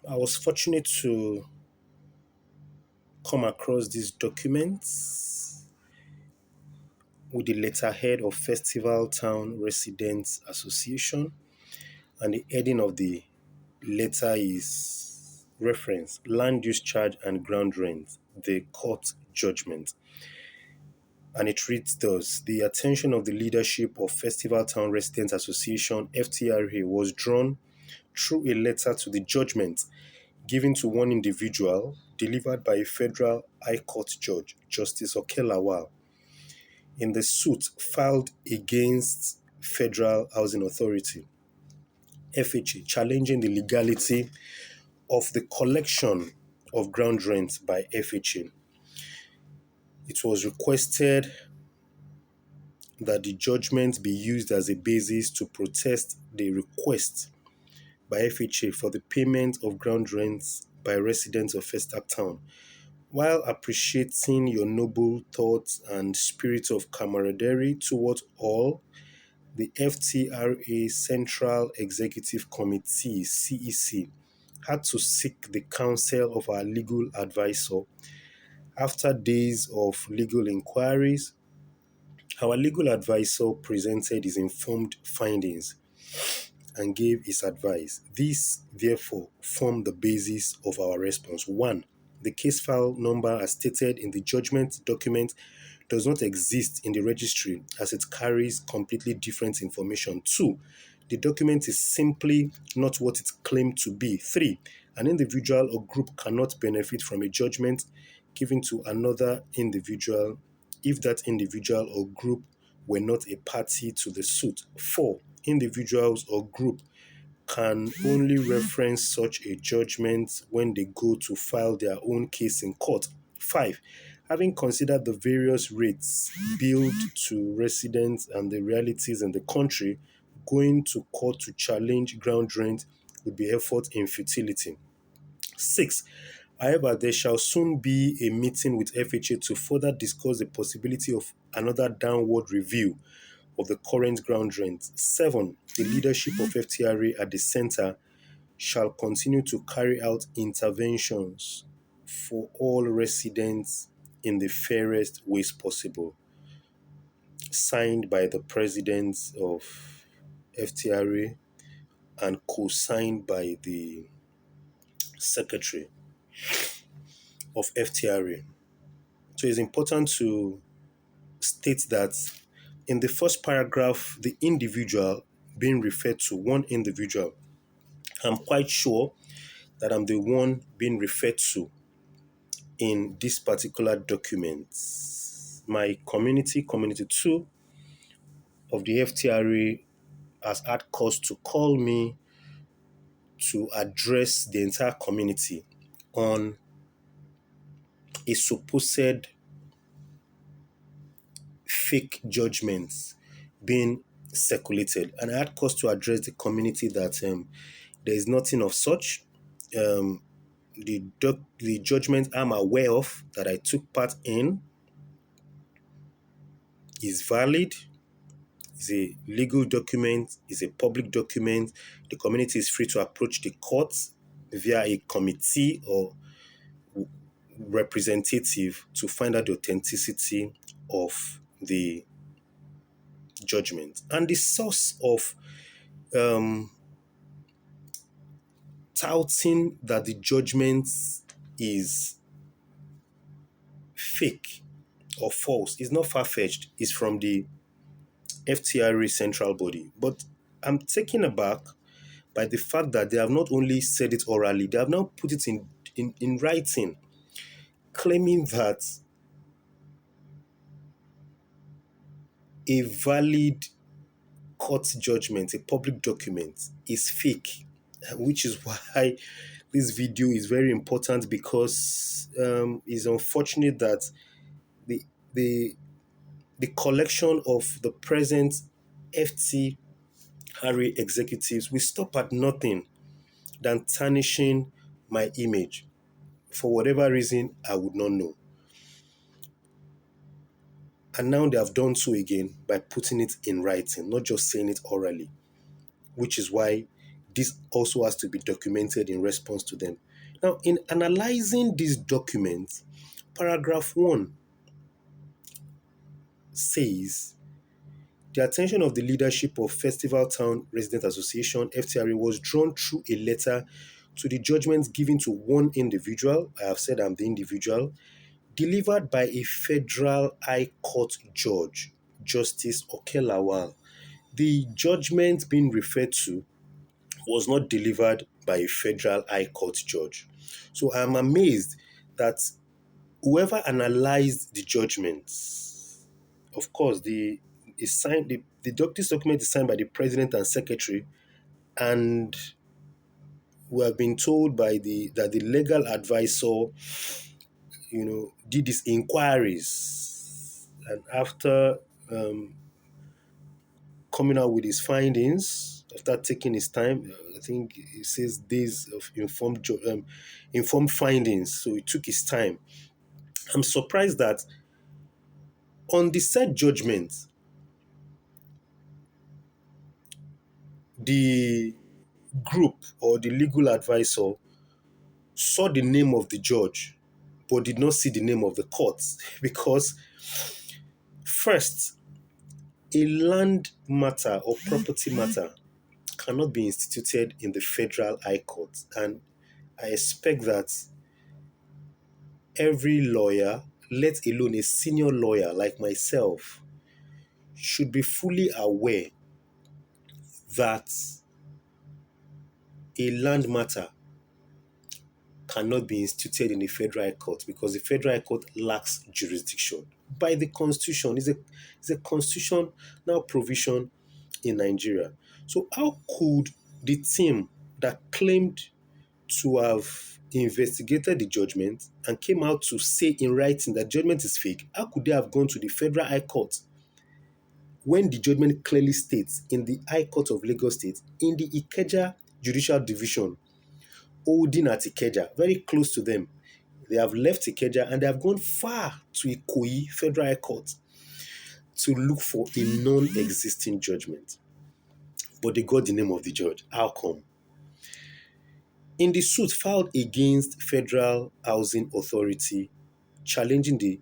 I was fortunate to come across these documents with the letterhead of Festival Town Residents Association, and the heading of the letter is reference land use charge and ground rent, the court judgment. And it reads thus: the attention of the leadership of Festival Town Residents Association (FTRA) was drawn through a letter to the judgment given to one individual delivered by a federal high court judge, Justice Okelawal, in the suit filed against Federal Housing Authority (FHA) challenging the legality of the collection of ground rent by FHA. It was requested that the judgment be used as a basis to protest the request by FHA for the payment of ground rents by residents of Festac Town. While appreciating your noble thoughts and spirit of camaraderie towards all, the FTRA Central Executive Committee (CEC) had to seek the counsel of our legal advisor. After days of legal inquiries, our legal advisor presented his informed findings and gave his advice. This, therefore, formed the basis of our response. 1. The case file number as stated in the judgment document does not exist in the registry as it carries completely different information. 2. The document is simply not what it claimed to be. 3. An individual or group cannot benefit from a judgment given to another individual if that individual or group were not a party to the suit. 4. Individuals or group can only reference such a judgment when they go to file their own case in court. 5. Having considered the various rates billed to residents and the realities in the country, going to court to challenge ground rent would be effort in futility. 6. However, there shall soon be a meeting with FHA to further discuss the possibility of another downward review of the current ground rent. 7. The leadership of FTRA at the center shall continue to carry out interventions for all residents in the fairest ways possible. Signed by the president of FTRA and co-signed by the secretary of FTRA. So it's important to state that in the first paragraph, the individual being referred to, one individual, I'm quite sure that I'm the one being referred to in this particular document. My community 2 of the FTRA has had cause to call me to address the entire community on a supposed fake judgments being circulated. And I had cause to address the community that there is nothing of such. The judgment I'm aware of that I took part in is valid, is a legal document, is a public document. The community is free to approach the courts via a committee or representative to find out the authenticity of the judgment. And the source of touting that the judgment is fake or false is not far-fetched. It's from the FTRA central body. But I'm taken aback by the fact that they have not only said it orally, they have now put it in writing, claiming that a valid court judgment, a public document, is fake, which is why this video is very important, because it's unfortunate that the the the collection of the present FTRA executives will stop at nothing than tarnishing my image for whatever reason I would not know. And now they have done so again by putting it in writing, not just saying it orally, which is why this also has to be documented in response to them. Now, in analyzing these documents, paragraph 1 says the attention of the leadership of Festival Town Resident Association (FTRA) was drawn through a letter to the judgment given to one individual. I have said I'm the individual, delivered by a federal high court judge, Justice Okelawal. The judgment being referred to was not delivered by a federal high court judge. So I'm amazed that whoever analyzed the judgments, of course, is signed, this document is signed by the president and secretary, and we have been told by that the legal advisor, did his inquiries, and after coming out with his findings, after taking his time, I think he says days of informed findings. So he took his time. I'm surprised that on the said judgment, the group or the legal advisor saw the name of the judge but did not see the name of the court because, first, a land matter or property matter cannot be instituted in the federal high court, and I expect that every lawyer, let alone a senior lawyer like myself, should be fully aware that a land matter cannot be instituted in the federal high court because the federal high court lacks jurisdiction by the constitution. It's a constitutional provision in Nigeria. So how could the team that claimed to have investigated the judgment and came out to say in writing that judgment is fake, how could they have gone to the federal high court when the judgment clearly states in the High Court of Lagos State, in the Ikeja Judicial Division, holding at Ikeja, very close to them? They have left Ikeja and they have gone far to Ikoyi Federal High Court to look for a non-existing judgment. But they got the name of the judge. How come? In the suit filed against Federal Housing Authority challenging the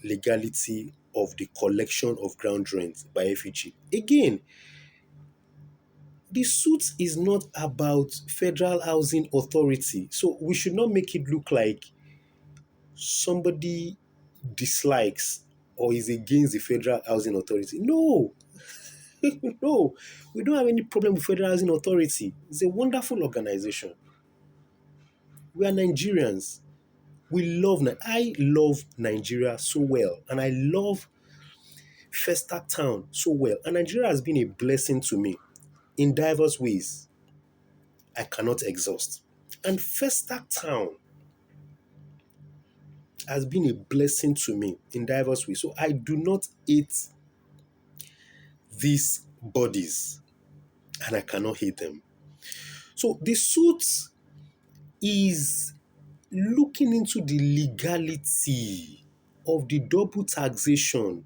legality of the collection of ground rent by FHA, again, the suit is not about Federal Housing Authority. So we should not make it look like somebody dislikes or is against the Federal Housing Authority. No, no, we don't have any problem with Federal Housing Authority. It's a wonderful organization. We are Nigerians. I love Nigeria so well, and I love Festac Town so well. And Nigeria has been a blessing to me in diverse ways I cannot exhaust. And Festac Town has been a blessing to me in diverse ways. So I do not hate these bodies, and I cannot hate them. So the suit is looking into the legality of the double taxation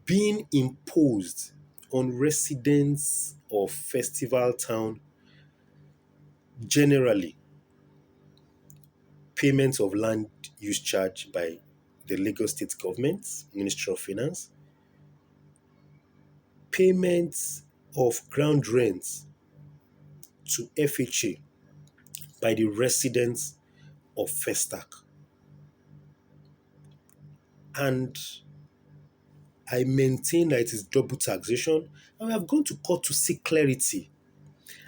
being imposed on residents of Festival Town generally. Payment of land use charge by the Lagos State government, Ministry of Finance, payments of ground rents to FHA by the residents of Festac. And I maintain that it is double taxation, and we have gone to court to seek clarity.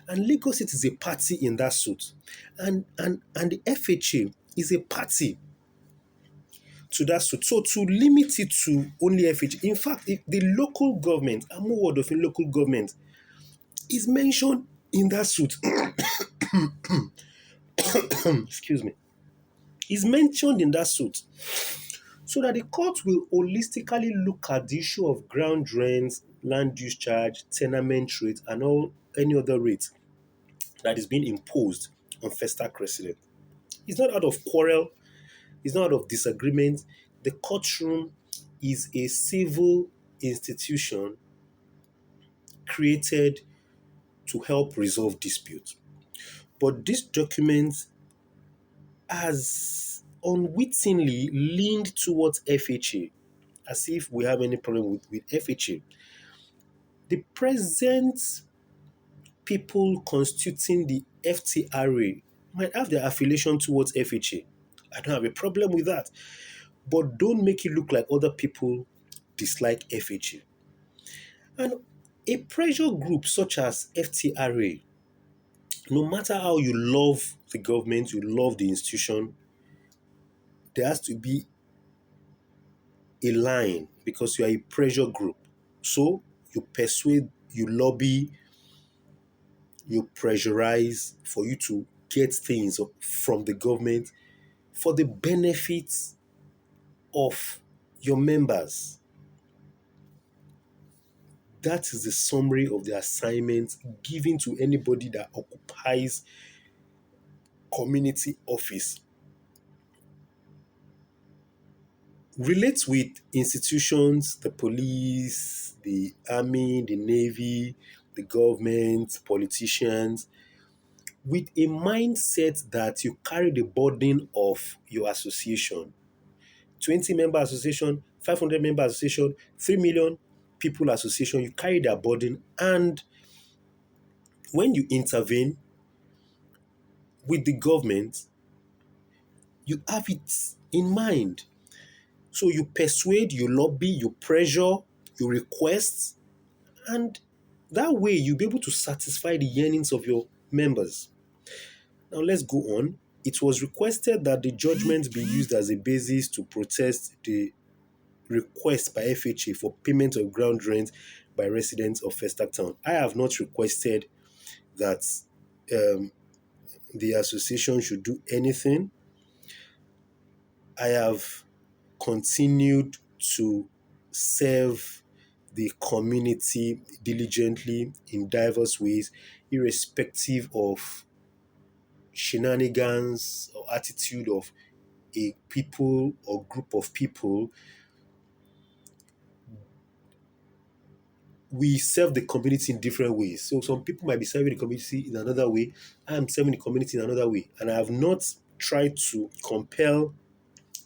And Lagos State is a party in that suit. And the FHA is a party to that suit. So to limit it to only FHA, in fact, if the local government, I'm more word of in local government, is mentioned in that suit. Excuse me. Is mentioned in that suit. So that the court will holistically look at the issue of ground rents, land use charge, tenement rate, and any other rate that is being imposed on Festac residents. It's not out of quarrel, it's not out of disagreement. The courtroom is a civil institution created to help resolve disputes. But this document has unwittingly leaned towards FHA, as if we have any problem with FHA. The present people constituting the FTRA might have their affiliation towards FHA. I don't have a problem with that. But don't make it look like other people dislike FHA. And a pressure group such as FTRA, no matter how you love the government, you love the institution, there has to be a line because you are a pressure group. So you persuade, you lobby, you pressurize for you to get things from the government for the benefits of your members. That is the summary of the assignment given to anybody that occupies community office. Relate with institutions, the police, the army, the navy, the government, politicians, with a mindset that you carry the burden of your association. 20 member association, 500 member association, 3 million people association, you carry their burden. And when you intervene with the government, you have it in mind. So you persuade, you lobby, you pressure, you request, and that way you'll be able to satisfy the yearnings of your members. Now let's go on. It was requested that the judgment be used as a basis to protest the request by FHA for payment of ground rent by residents of Festac Town. I have not requested that the association should do anything. I have continued to serve the community diligently in diverse ways, irrespective of shenanigans or attitude of a people or group of people. We serve the community in different ways. So some people might be serving the community in another way. I am serving the community in another way. And I have not tried to compel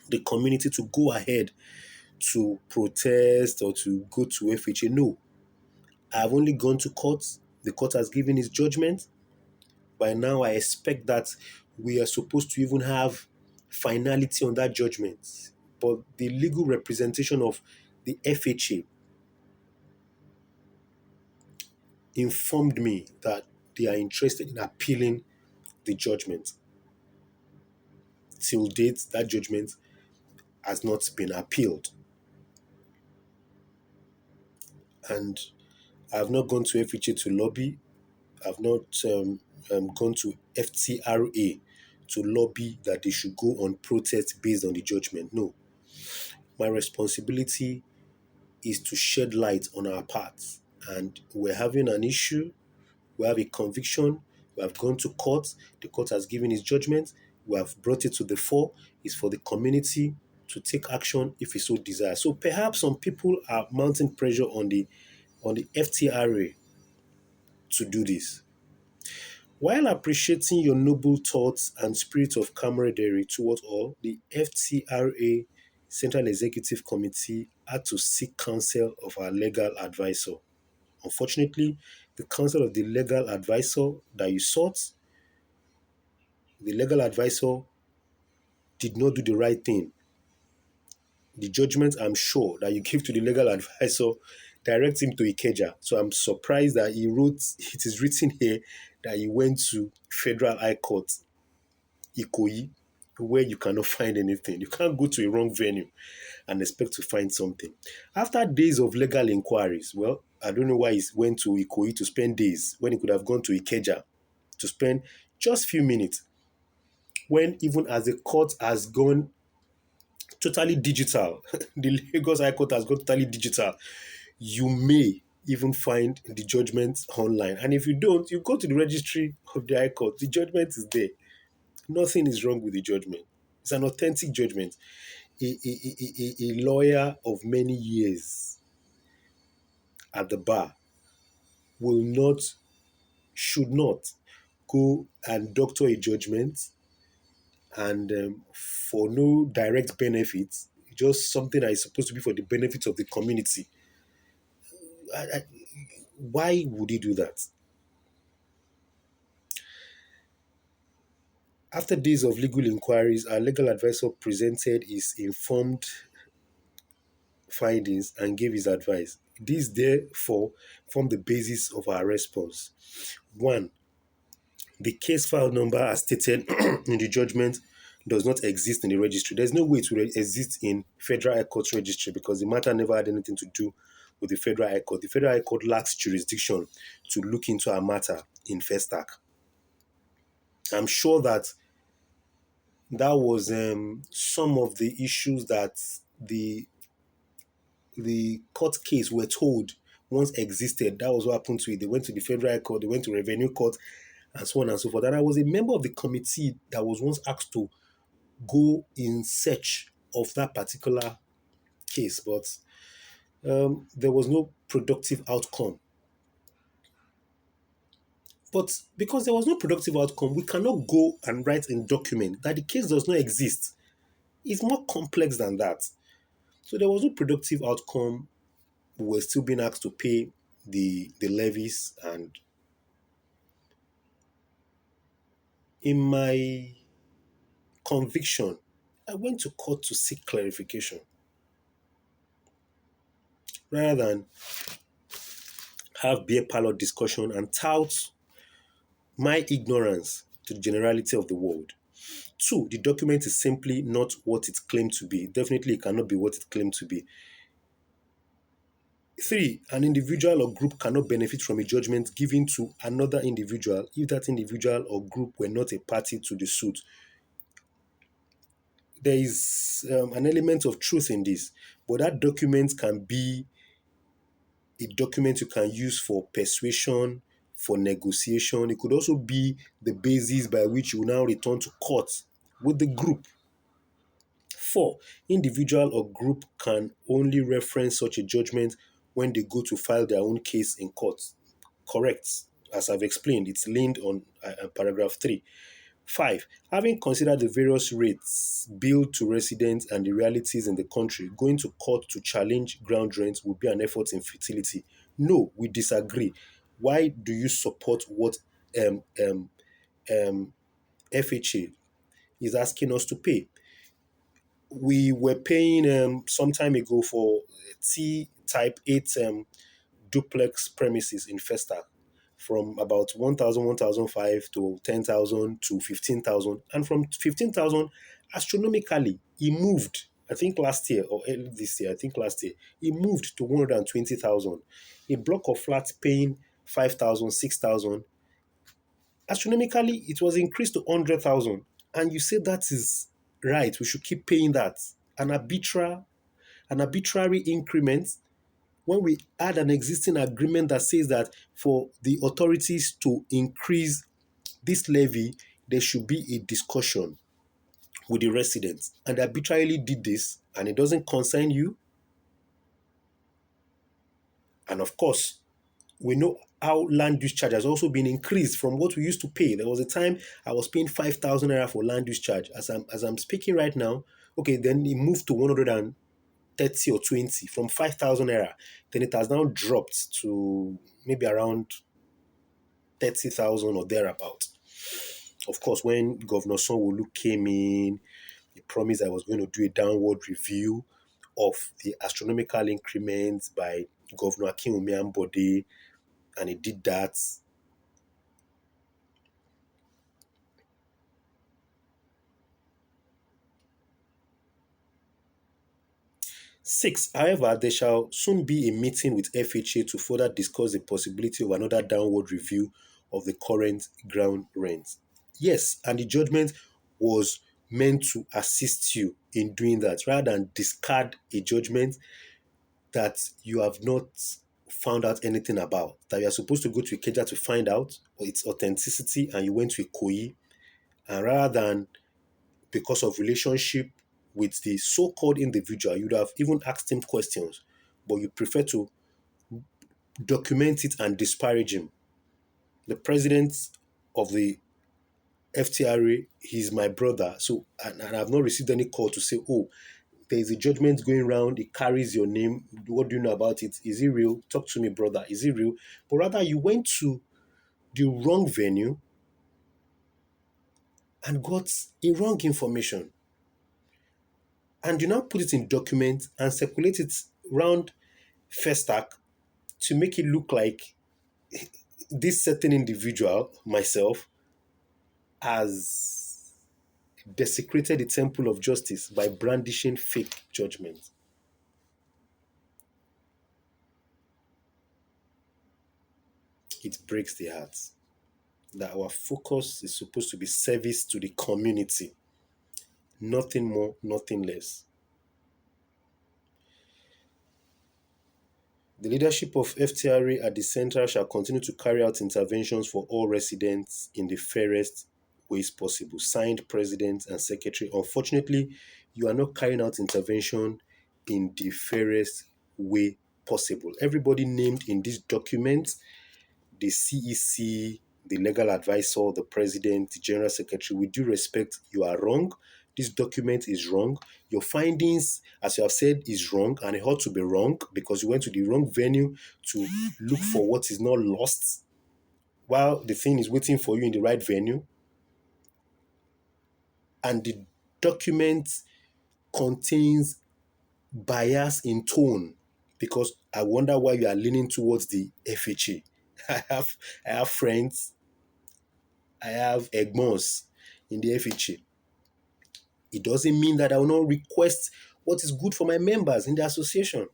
the community to go ahead to protest or to go to FHA. No. I have only gone to court. The court has given its judgment. By now, I expect that we are supposed to even have finality on that judgment. But the legal representation of the FHA informed me that they are interested in appealing the judgment. Till date, that judgment has not been appealed. And I have not gone to FHA to lobby. I have not gone to FTRA to lobby that they should go on protest based on the judgment. No. My responsibility is to shed light on our path. And we're having an issue, we have a conviction, we have gone to court, the court has given its judgment, we have brought it to the fore. It's for the community to take action if it so desires. So perhaps some people are mounting pressure on the FTRA to do this. While appreciating your noble thoughts and spirit of camaraderie towards all, the FTRA Central Executive Committee had to seek counsel of our legal advisor. Unfortunately, the counsel of the legal advisor that you sought, the legal advisor did not do the right thing. The judgment, I'm sure, that you give to the legal advisor directs him to Ikeja. So I'm surprised that it is written here that he went to Federal High Court, Ikoyi, where you cannot find anything. You can't go to a wrong venue and expect to find something. After days of legal inquiries, well, I don't know why he went to Ikoyi to spend days when he could have gone to Ikeja to spend just few minutes. When even as the court has gone totally digital, the Lagos High Court has gone totally digital, you may even find the judgment online. And if you don't, you go to the registry of the High Court. The judgment is there. Nothing is wrong with the judgment. It's an authentic judgment. A lawyer of many years at the bar will not should not go and doctor a judgment and for no direct benefit, just something that is supposed to be for the benefit of the community. I, why would he do that? After days of legal inquiries, our legal advisor presented his informed findings and gave his advice. These, therefore, form the basis of our response. One, the case file number as stated in the judgment does not exist in the registry. There's no way it will exist in Federal High Court registry because the matter never had anything to do with the Federal High Court. The Federal High Court lacks jurisdiction to look into a matter in FESTAC. I'm sure that that was some of the issues that the the court case we're told once existed. That was what happened to it. They went to the Federal High Court, they went to Revenue Court, and so on and so forth. And I was a member of the committee that was once asked to go in search of that particular case, but there was no productive outcome. But because there was no productive outcome, we cannot go and write in document that the case does not exist. It's more complex than that. So there was no productive outcome. We were still being asked to pay the levies, and in my conviction, I went to court to seek clarification rather than have beer parlor discussion and tout my ignorance to the generality of the world. Two, the document is simply not what it claimed to be. Definitely, it cannot be what it claimed to be. Three, an individual or group cannot benefit from a judgment given to another individual if that individual or group were not a party to the suit. There is an element of truth in this, but that document can be a document you can use for persuasion, for negotiation. It could also be the basis by which you now return to court with the group. Four, individual or group can only reference such a judgment when they go to file their own case in court. Correct. As I've explained, it's leaned on paragraph 3. Five, having considered the various rates billed to residents and the realities in the country, going to court to challenge ground rent would be an effort in futility. No, we disagree. Why do you support what um, um, FHA is asking us to pay? We were paying some time ago for T type 8 duplex premises in Festa from about 1,000, 1,005 to 10,000 to 15,000. And from 15,000, astronomically, he moved, I think last year or early this year, I think last year, he moved to 120,000. A block of flats paying 5,000, 6,000. Astronomically, it was increased to 100,000. And you say that is right, we should keep paying that. An arbitrary increment when we add an existing agreement that says that for the authorities to increase this levy, there should be a discussion with the residents. And they arbitrarily did this, and it doesn't concern you. And of course, we know how land use charge has also been increased from what we used to pay. There was a time I was paying 5,000 naira for land use charge. As I'm speaking right now, okay, then it moved to 130 or 20 from 5,000 naira. Then it has now dropped to maybe around 30,000 or thereabout. Of course, when Governor Sanwo-Olu came in, he promised I was going to do a downward review of the astronomical increments by Governor Akinwumi Ambode, and he did that. Six, however, there shall soon be a meeting with FHA to further discuss the possibility of another downward review of the current ground rent. Yes, and the judgment was meant to assist you in doing that rather than discard a judgment that you have not found out anything about, that you are supposed to go to Ikeja to find out its authenticity, and you went to Ikoyi, and rather than because of relationship with the so-called individual, you'd have even asked him questions, but you prefer to document it and disparage him. The president of the FTRA, he's my brother. So, and I've not received any call to say, oh, there is a judgment going around, it carries your name. What do you know about it? Is it real? Talk to me, brother. Is it real? But rather, you went to the wrong venue and got a wrong information. And you now put it in document and circulate it around Festac to make it look like this certain individual, myself, has desecrated the temple of justice by brandishing fake judgment. It breaks the heart that our focus is supposed to be service to the community, nothing more, nothing less. The leadership of FTRA at the central shall continue to carry out interventions for all residents in the fairest ways possible. Signed, President and Secretary. Unfortunately, you are not carrying out intervention in the fairest way possible. Everybody named in this document, the CEC, the legal advisor, the president, the general secretary, with due respect, you are wrong. This document is wrong. Your findings, as you have said, is wrong, and it ought to be wrong because you went to the wrong venue to look for what is not lost while the thing is waiting for you in the right venue. And the document contains bias in tone because I wonder why you are leaning towards the FHA. I have friends, I have egmons in the FHA. It doesn't mean that I will not request what is good for my members in the association.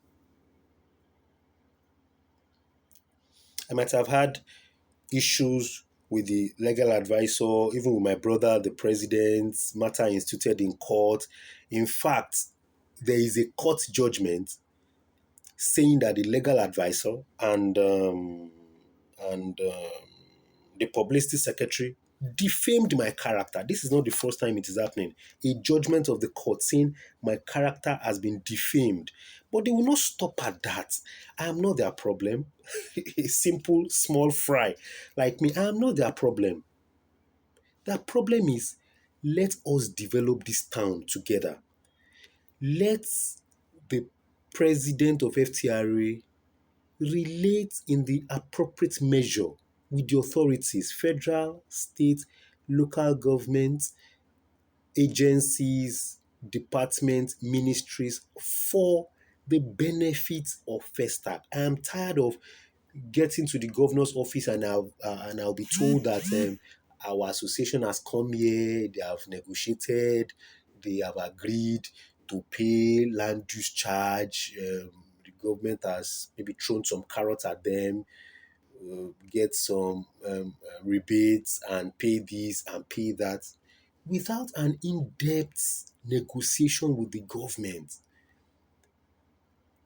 I might have had issues with the legal advisor, even with my brother, the president, matter instituted in court. In fact, there is a court judgment saying that the legal advisor and the publicity secretary defamed my character. This is not the first time it is happening. A judgment of the court saying my character has been defamed. But they will not stop at that. I am not their problem. A simple, small fry like me, I am not their problem. Their problem is let us develop this town together. Let the president of FTRA relate in the appropriate measure with the authorities, federal, state, local government, agencies, departments, ministries for the benefit of Festac. I am tired of getting to the governor's office and I'll be told that our association has come here, they have negotiated, they have agreed to pay land use charge. The government has maybe thrown some carrots at them, get some rebates and pay this and pay that without an in-depth negotiation with the government.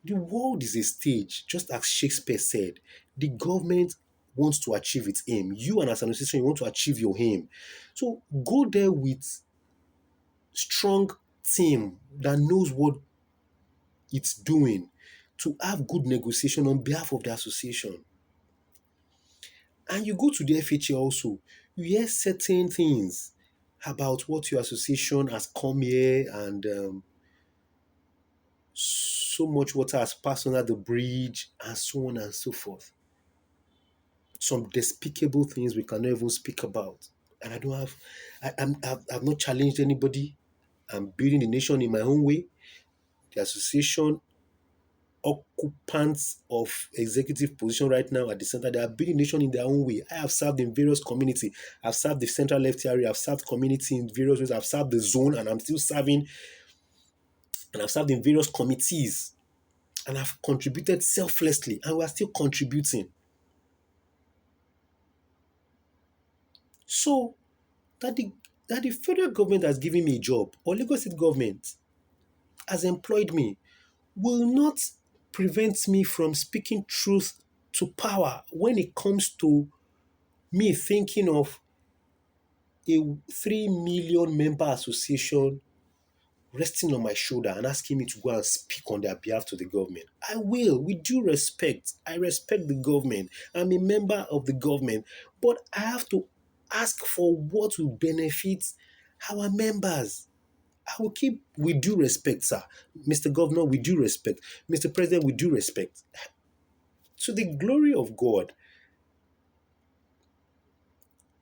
The world is a stage, just as Shakespeare said. The government wants to achieve its aim. You and as an association, you want to achieve your aim. So go there with strong team that knows what it's doing to have good negotiation on behalf of the association. And you go to the FHA also, you hear certain things about what your association has come here and so much water has passed under the bridge and so on and so forth. Some despicable things we cannot even speak about. And I don't have, I've not challenged anybody. I'm building the nation in my own way. The association occupants of executive position right now at the center, they are building nation in their own way. I have served in various community. I've served the central left area. I've served community in various ways. I've served the zone, and I'm still serving. And I've served in various committees, and I've contributed selflessly, and we are still contributing. So that the federal government has given me a job, or Lagos State government has employed me, will not prevent me from speaking truth to power when it comes to me thinking of a 3 million member association resting on my shoulder and asking me to go and speak on their behalf to the government. I will, with due respect. I respect the government. I'm a member of the government. But I have to ask for what will benefit our members. I will keep with due respect, sir. Mr. Governor, with due respect. Mr. President, with due respect. To the glory of God,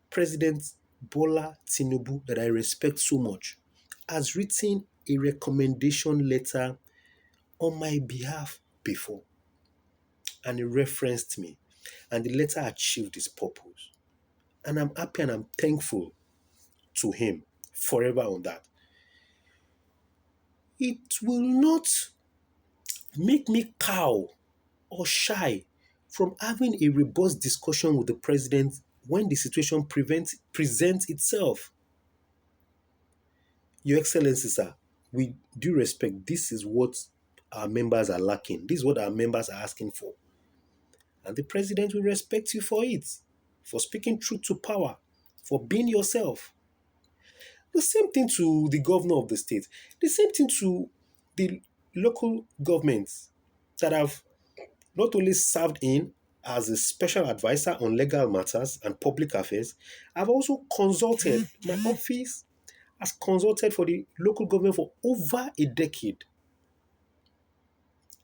President Bola Tinubu, that I respect so much, has written a recommendation letter on my behalf before, and he referenced me, and the letter achieved its purpose. And I'm happy and I'm thankful to him forever on that. It will not make me cow or shy from having a robust discussion with the president when the situation presents itself. Your Excellency, sir, with due respect, this is what our members are lacking. This is what our members are asking for. And the president will respect you for it, for speaking truth to power, for being yourself. The same thing to the governor of the state, the same thing to the local governments that have not only served in as a special advisor on legal matters and public affairs, I've also consulted, my office has consulted for the local government for over a decade,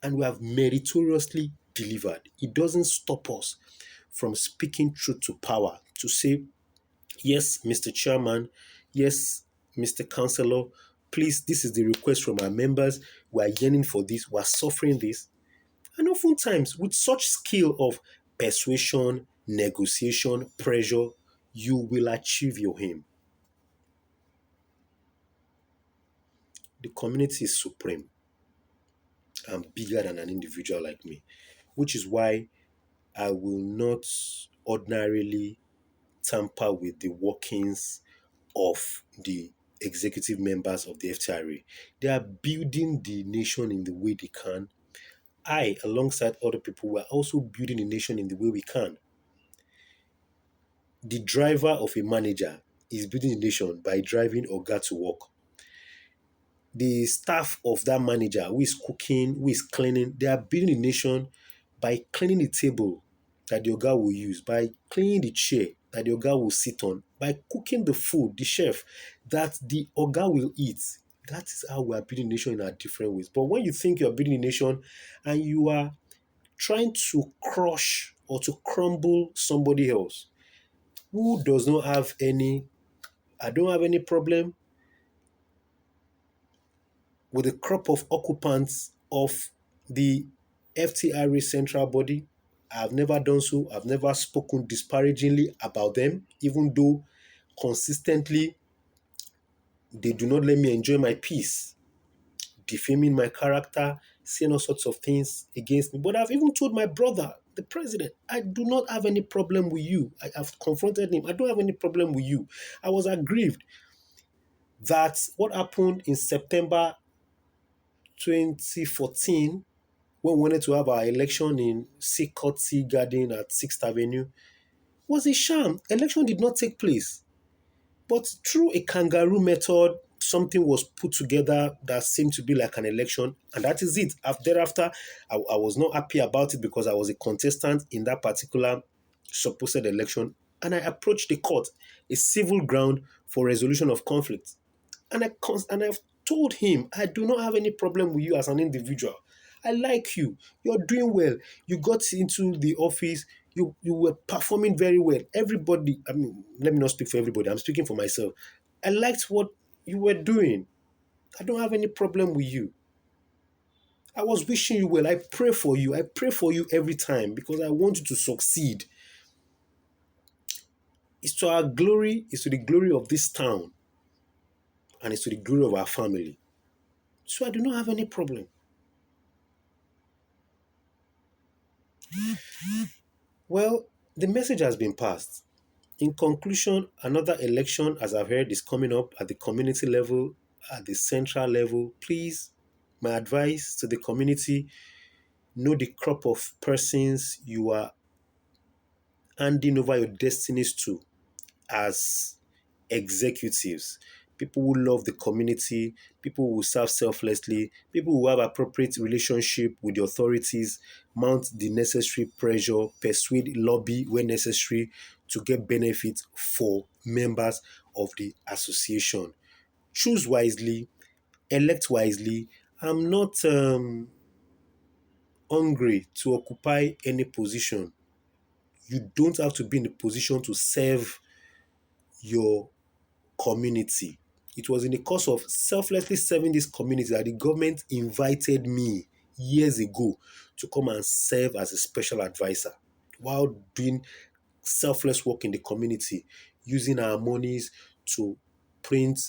and we have meritoriously delivered. It doesn't stop us from speaking truth to power to say, yes, Mr. Chairman, yes, Mr. Councillor, please, this is the request from our members. We are yearning for this, we are suffering this. And oftentimes, with such skill of persuasion, negotiation, pressure, you will achieve your aim. The community is supreme and bigger than an individual like me, which is why I will not ordinarily tamper with the workings of the executive members of the FTRA. They are building the nation in the way they can. I, alongside other people, were also building the nation in the way we can. The driver of a manager is building the nation by driving Oga to work. The staff of that manager who is cooking, who is cleaning, they are building the nation by cleaning the table that the Oga will use, by cleaning the chair that the Oga will sit on, by cooking the food, the chef, that the Oga will eat. That is how we are building a nation in our different ways. But when you think you are building a nation and you are trying to crush or to crumble somebody else who does not have any, I don't have any problem with the crop of occupants of the FTRA central body. I've never done so. I've never spoken disparagingly about them, even though consistently they do not let me enjoy my peace, defaming my character, saying all sorts of things against me. But I've even told my brother, the president, I do not have any problem with you. I have confronted him. I don't have any problem with you. I was aggrieved that what happened in September 2014, when we wanted to have our election in Seacott Sea Garden at 6th Avenue, was a sham. Election did not take place. But through a kangaroo method, something was put together that seemed to be like an election, and that is it. Thereafter, I was not happy about it because I was a contestant in that particular supposed election, and I approached the court, a civil ground for resolution of conflict. And I've told him, I do not have any problem with you as an individual. I like you. You're doing well. You got into the office. You were performing very well. Everybody, I mean, let me not speak for everybody. I'm speaking for myself. I liked what you were doing. I don't have any problem with you. I was wishing you well. I pray for you. I pray for you every time because I want you to succeed. It's to our glory. It's to the glory of this town. And it's to the glory of our family. So I do not have any problem. Well, the message has been passed. In conclusion, another election, as I've heard, is coming up at the community level, at the central level. Please, my advice to the community, know the crop of persons you are handing over your destinies to as executives. people who love the community, people who serve selflessly, people who have appropriate relationship with the authorities, mount the necessary pressure, persuade, lobby when necessary to get benefit for members of the association. Choose wisely, elect wisely. I'm not hungry to occupy any position. You don't have to be in a position to serve your community. It was in the course of selflessly serving this community that the government invited me years ago to come and serve as a special advisor while doing selfless work in the community, using our monies to print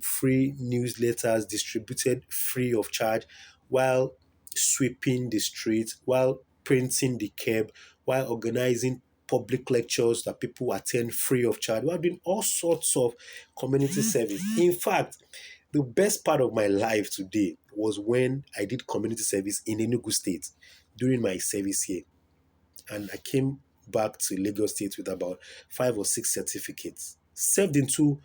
free newsletters distributed free of charge, while sweeping the streets, while printing the curb, while organizing public lectures that people attend free of charge, while doing all sorts of community service. In fact, the best part of my life today was when I did community service in Enugu State during my service here, and I came back to Lagos State with about 5 or 6 certificates. Served in 2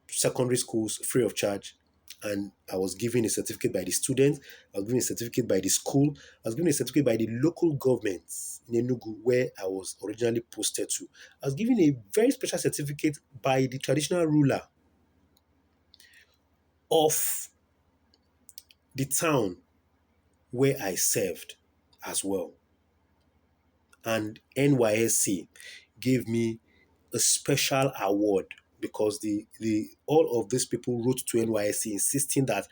secondary schools free of charge, and I was given a certificate by the students. I was given a certificate by the school. I was given a certificate by the local governments in Enugu, where I was originally posted to. I was given a very special certificate by the traditional ruler of the town where I served as well. And NYSC gave me a special award because the all of these people wrote to NYSC insisting that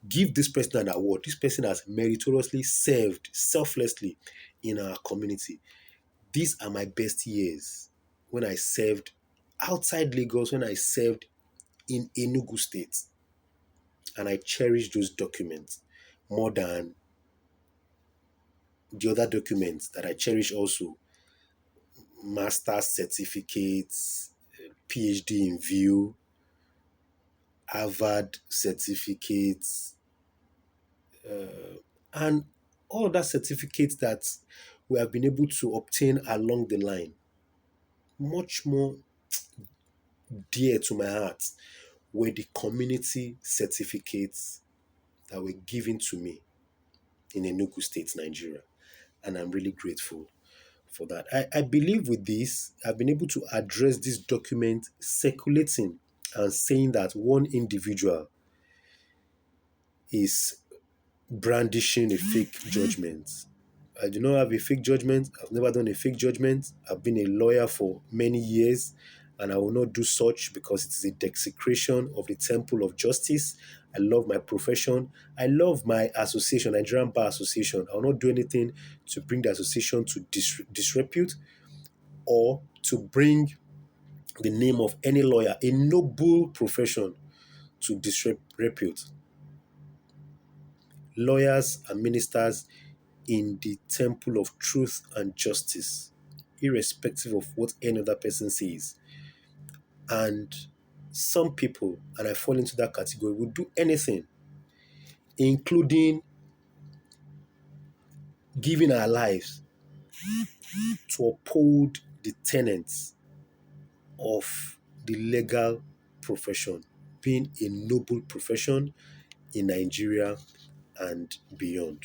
give this person an award. This person has meritoriously served selflessly in our community. These are my best years when I served outside Lagos, when I served in Enugu State. And I cherish those documents more than the other documents that I cherish also. Master's certificates, PhD in view, Harvard certificates, and all other certificates that we have been able to obtain along the line. Much more dear to my heart were the community certificates that were given to me in Enugu State, Nigeria. And I'm really grateful for that. I believe with this, I've been able to address this document circulating and saying that one individual is brandishing a fake judgment. I do not have a fake judgment. I've never done a fake judgment. I've been a lawyer for many years, and I will not do such because it is a desecration of the temple of justice. I love my profession. I love my association, Nigerian Bar Association. I will not do anything to bring the association to disrepute or to bring the name of any lawyer, a noble profession, to disrepute. Lawyers and ministers in the temple of truth and justice, irrespective of what any other person says. And some people, and I fall into that category, would do anything, including giving our lives to uphold the tenets of the legal profession, being a noble profession in Nigeria and beyond.